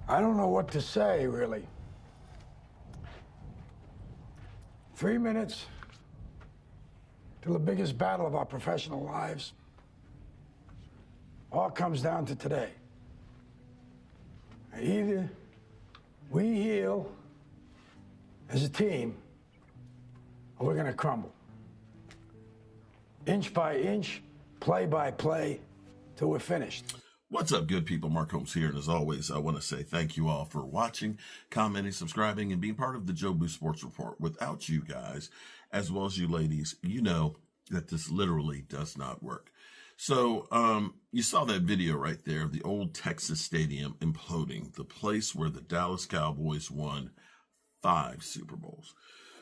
I don't know what to say, really. 3 minutes till the biggest battle of our professional lives. All comes down to today. Either we heal as a team, or we're going to crumble. Inch by inch, play by play, till we're finished. What's up, good people? Mark Holmes here, and as always, I want to say thank you all for watching, commenting, subscribing, and being part of the Joe Boo Sports Report. Without you guys, as well as you ladies, you know that this literally does not work. So, you saw that video right there of the old Texas Stadium imploding, the place where the Dallas Cowboys won 5 Super Bowls.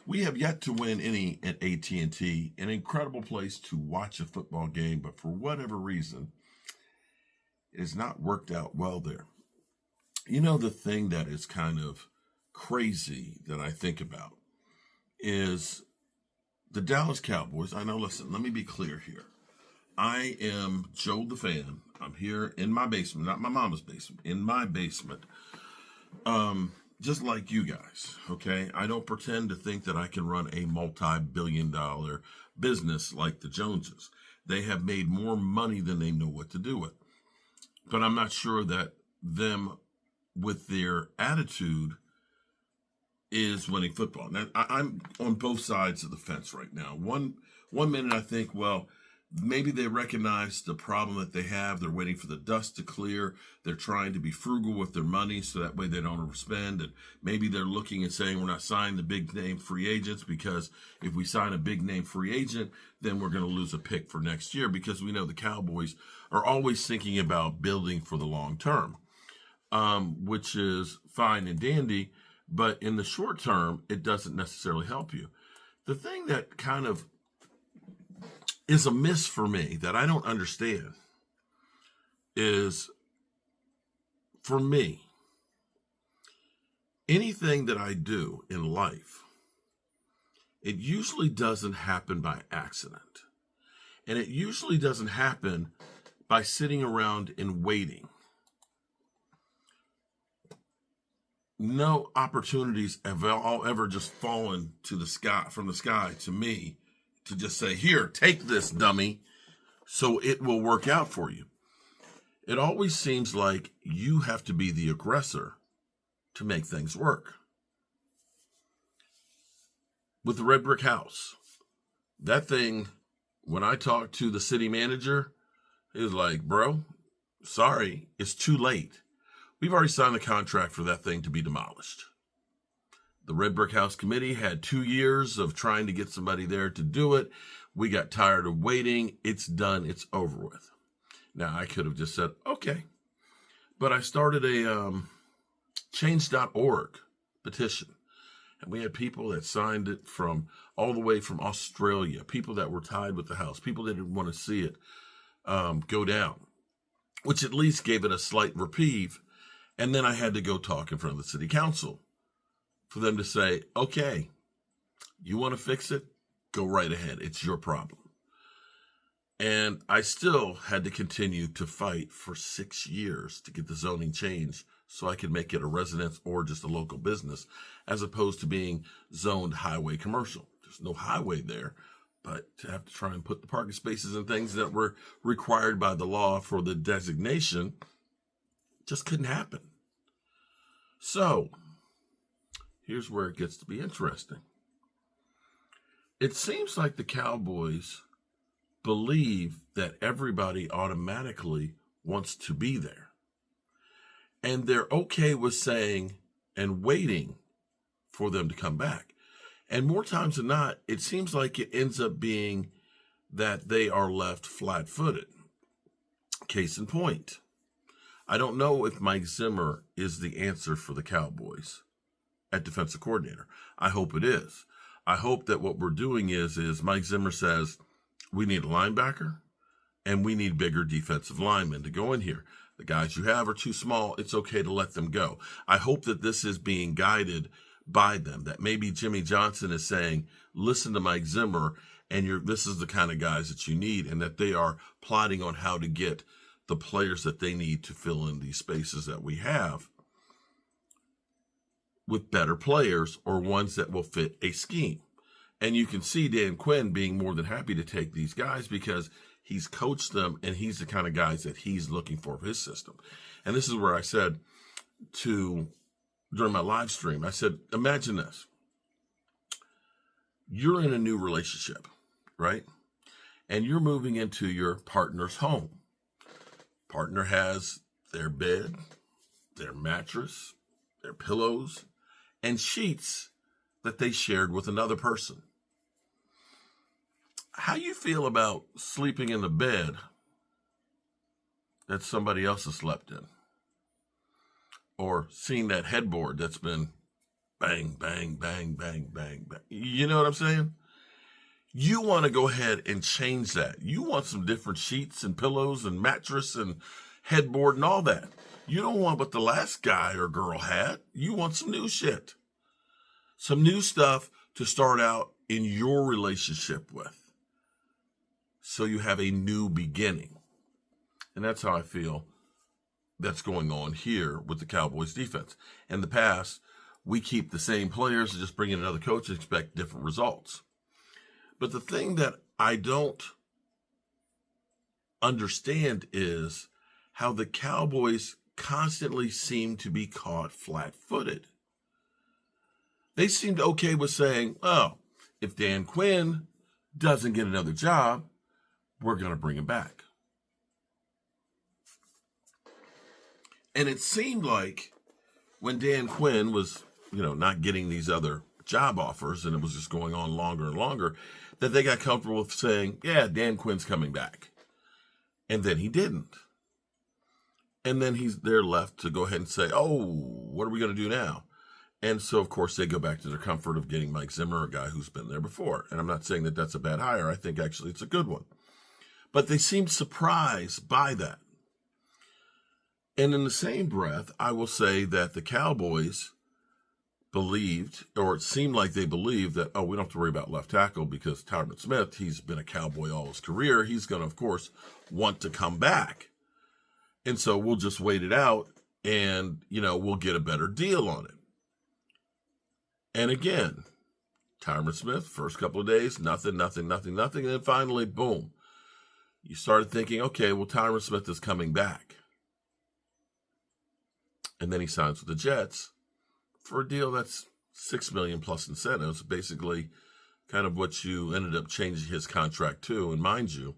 We have yet to win any at AT&T, an incredible place to watch a football game, but for whatever reason, it has not worked out well there. You know, the thing that is kind of crazy that I think about is the Dallas Cowboys. I know, listen, let me be clear here. I am Joe the fan. I'm here in my basement, not my mama's basement, in my basement. Just like you guys, okay? I don't pretend to think that I can run a multi-billion-dollar business like the Joneses. They have made more money than they know what to do with. But I'm not sure that them, with their attitude, is winning football. Now, I'm on both sides of the fence right now. One minute I think, well, maybe they recognize the problem that they have. They're waiting for the dust to clear. They're trying to be frugal with their money so that way they don't overspend. And maybe they're looking and saying, we're not signing the big name free agents, because if we sign a big name free agent, then we're going to lose a pick for next year, because we know the Cowboys are always thinking about building for the long term, which is fine and dandy. But in the short term, it doesn't necessarily help you. The thing that kind of is a miss for me that I don't understand is, for me, anything that I do in life, it usually doesn't happen by accident. And it usually doesn't happen by sitting around and waiting. No opportunities have all ever just fallen to the sky, from the sky to me, to just say, here, take this, dummy, so it will work out for you. It always seems like you have to be the aggressor to make things work. With the red brick house, that thing, when I talked to the city manager, he was like, bro, sorry, it's too late. We've already signed the contract for that thing to be demolished. The Red Brick House Committee had 2 years of trying to get somebody there to do it. We got tired of waiting. It's done. It's over with. Now, I could have just said, okay. But I started a change.org petition. And we had people that signed it from all the way from Australia, people that were tied with the house, people that didn't want to see it go down, which at least gave it a slight reprieve. And then I had to go talk in front of the city council for them to say, okay, you want to fix it? Go right ahead. It's your problem. And I still had to continue to fight for 6 years to get the zoning changed so I could make it a residence or just a local business, as opposed to being zoned highway commercial. There's no highway there, but to have to try and put the parking spaces and things that were required by the law for the designation just couldn't happen. So, here's where it gets to be interesting. It seems like the Cowboys believe that everybody automatically wants to be there. And they're okay with saying and waiting for them to come back. And more times than not, it seems like it ends up being that they are left flat-footed. Case in point, I don't know if Mike Zimmer is the answer for the Cowboys at defensive coordinator. I hope it is. I hope that what we're doing is Mike Zimmer says, we need a linebacker and we need bigger defensive linemen to go in here. The guys you have are too small. It's okay to let them go. I hope that this is being guided by them, that maybe Jimmy Johnson is saying, listen to Mike Zimmer, and this is the kind of guys that you need, and that they are plotting on how to get the players that they need to fill in these spaces that we have. with better players or ones that will fit a scheme. And you can see Dan Quinn being more than happy to take these guys because he's coached them and he's the kind of guys that he's looking for his system. And this is where I said during my live stream, I said, imagine this. You're in a new relationship, right? And you're moving into your partner's home. Partner has their bed, their mattress, their pillows, and sheets that they shared with another person. How you feel about sleeping in the bed that somebody else has slept in? Or seeing that headboard that's been bang, bang, bang, bang, bang, bang. You know what I'm saying? You want to go ahead and change that. You want some different sheets and pillows and mattress and headboard and all that. You don't want what the last guy or girl had. You want some new shit. Some new stuff to start out in your relationship with. So you have a new beginning. And that's how I feel that's going on here with the Cowboys defense. In the past, we keep the same players and just bring in another coach and expect different results. But the thing that I don't understand is how the Cowboys constantly seem to be caught flat-footed. They seemed okay with saying, oh, if Dan Quinn doesn't get another job, we're going to bring him back. And it seemed like when Dan Quinn was, not getting these other job offers and it was just going on longer and longer, that they got comfortable with saying, yeah, Dan Quinn's coming back. And then he didn't. And then they're left to go ahead and say, oh, what are we going to do now? And so, of course, they go back to their comfort of getting Mike Zimmer, a guy who's been there before. And I'm not saying that that's a bad hire. I think actually it's a good one. But they seemed surprised by that. And in the same breath, I will say that the Cowboys believed, or it seemed like they believed that, we don't have to worry about left tackle because Tyron Smith, he's been a Cowboy all his career. He's going to, of course, want to come back. And so we'll just wait it out and, we'll get a better deal on it. And again, Tyron Smith, first couple of days, nothing. And then finally, boom. You started thinking, okay, well, Tyron Smith is coming back. And then he signs with the Jets for a deal that's $6 million plus incentives, basically kind of what you ended up changing his contract to. And mind you,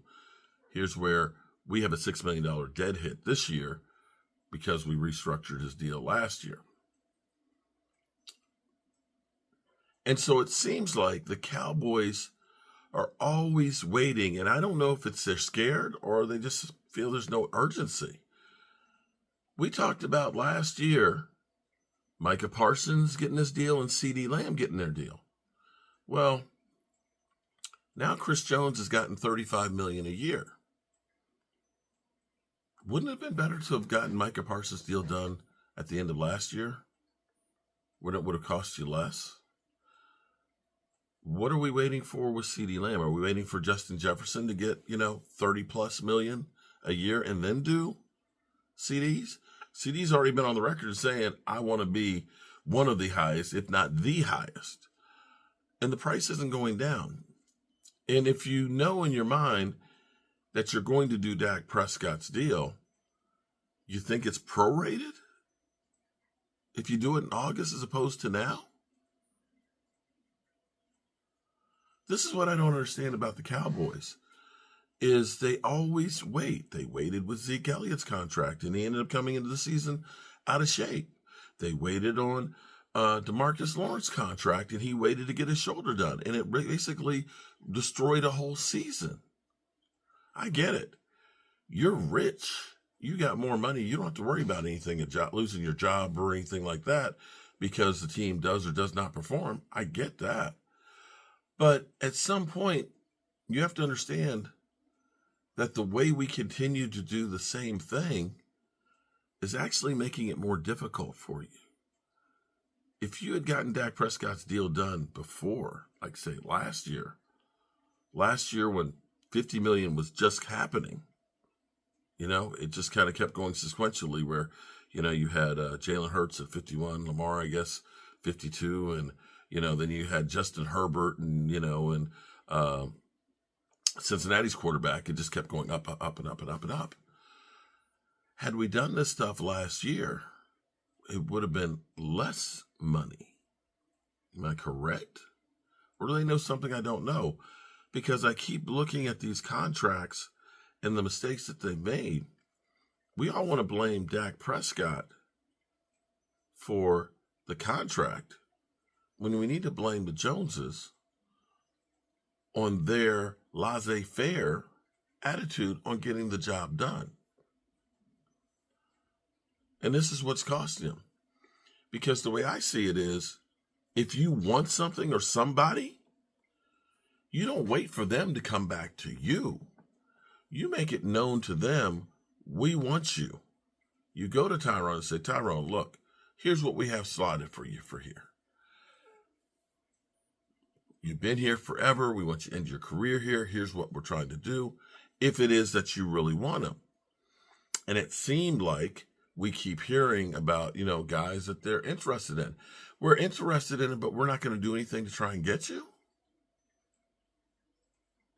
here's where we have a $6 million dead hit this year because we restructured his deal last year. And so it seems like the Cowboys are always waiting, and I don't know if it's they're scared or they just feel there's no urgency. We talked about last year, Micah Parsons getting his deal and CeeDee Lamb getting their deal. Well, now Chris Jones has gotten $35 million a year. Wouldn't it have been better to have gotten Micah Parsons' deal done at the end of last year when it would have cost you less? What are we waiting for with CeeDee Lamb? Are we waiting for Justin Jefferson to get, 30 plus million a year and then do CDs? CD's already been on the record saying, I want to be one of the highest, if not the highest. And the price isn't going down. And if you know in your mind that you're going to do Dak Prescott's deal, you think it's prorated? If you do it in August as opposed to now? This is what I don't understand about the Cowboys, is they always wait. They waited with Zeke Elliott's contract, and he ended up coming into the season out of shape. They waited on DeMarcus Lawrence's contract, and he waited to get his shoulder done, and it basically destroyed a whole season. I get it. You're rich. You got more money. You don't have to worry about anything, losing your job or anything like that because the team does or does not perform. I get that. But at some point, you have to understand that the way we continue to do the same thing is actually making it more difficult for you. If you had gotten Dak Prescott's deal done before, like say last year when $50 million was just happening, it just kind of kept going sequentially where, you had Jalen Hurts at 51, Lamar, I guess, 52, and then you had Justin Herbert, and Cincinnati's quarterback. It just kept going up, up, and up, and up, and up. Had we done this stuff last year, it would have been less money. Am I correct? Or do they know something I don't know? Because I keep looking at these contracts and the mistakes that they've made. We all want to blame Dak Prescott for the contract when we need to blame the Joneses on their laissez-faire attitude on getting the job done. And this is what's costing him. Because the way I see it is, if you want something or somebody, you don't wait for them to come back to you. You make it known to them, we want you. You go to Tyrone and say, Tyrone, look, here's what we have slotted for you for here. You've been here forever. We want you to end your career here. Here's what we're trying to do, if it is that you really want them. And it seemed like we keep hearing about, guys that they're interested in. We're interested in it, but we're not going to do anything to try and get you.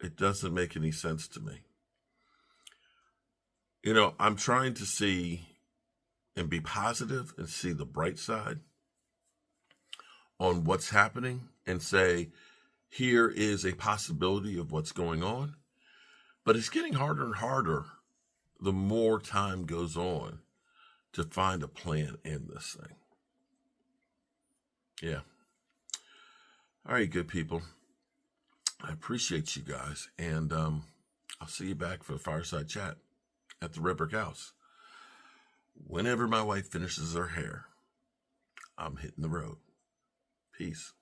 It doesn't make any sense to me. I'm trying to see and be positive and see the bright side on what's happening and say, here is a possibility of what's going on. But it's getting harder and harder the more time goes on to find a plan in this thing. Yeah. All right, good people. I appreciate you guys. And I'll see you back for the fireside chat at the Red Brick House. Whenever my wife finishes her hair, I'm hitting the road. Peace.